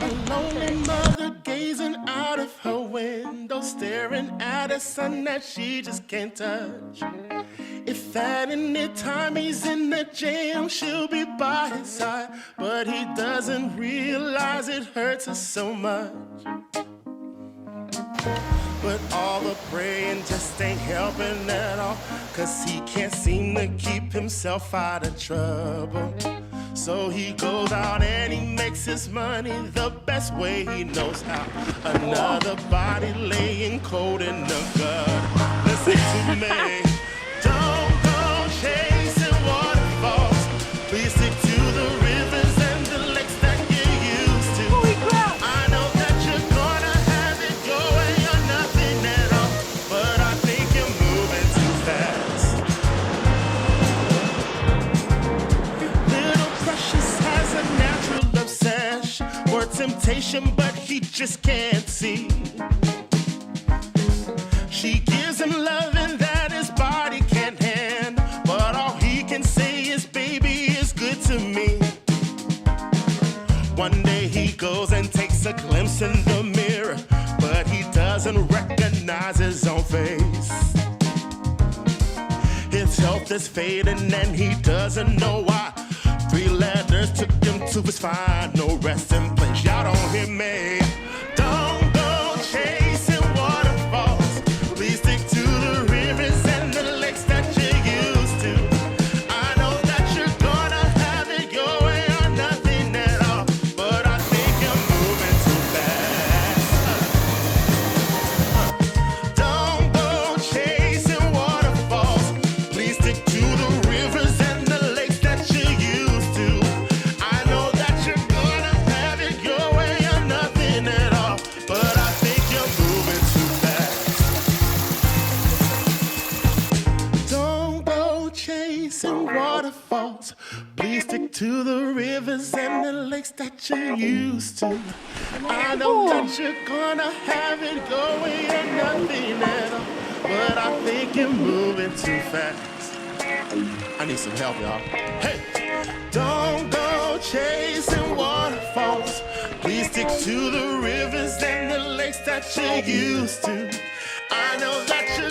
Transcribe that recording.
A lonely mother gazing out of her window, staring at a son that she just can't touch. If at any time he's in the jam, she'll be by his side. But he doesn't realize it hurts her so much. But all the praying just ain't helping at all, 'cause he can't seem to keep himself out of trouble. So he goes out and he makes his money the best way he knows how. Another body laying cold in the gut. Listen to me. Don't go chasing waterfalls. Please stick to the rivers and the lakes that you're used to. I know that you're gonna have it your way or nothing at all, but I think you're moving too fast. Little Precious has a natural obsession for temptation, but he just can't see. She gives him loving that his body can't handle, but all he can say is, baby, is good to me. One day he goes and takes a glimpse in the mirror, but he doesn't recognize his own face. His health is fading and he doesn't know why. 3 letters took him to his final resting place. Y'all don't hear me. Don't go chasing waterfalls. Please stick to the rivers and the lakes that you're used to. I know that you're gonna have it your way or nothing at all, but I think you're moving too fast. Don't go chasing waterfalls. Please stick to the rivers and the lakes that you're used to. I know that you're gonna have it your way or nothing at all, but I think you're moving too fast. Don't go chasing waterfalls. Please stick to the rivers and the lakes that you're used to. I know that you're gonna have it your way or nothing at all, but I think you're moving too fast. I need some help, y'all. Hey! Don't go chasing waterfalls. Please stick to the rivers and the lakes that you're used to. I know that you're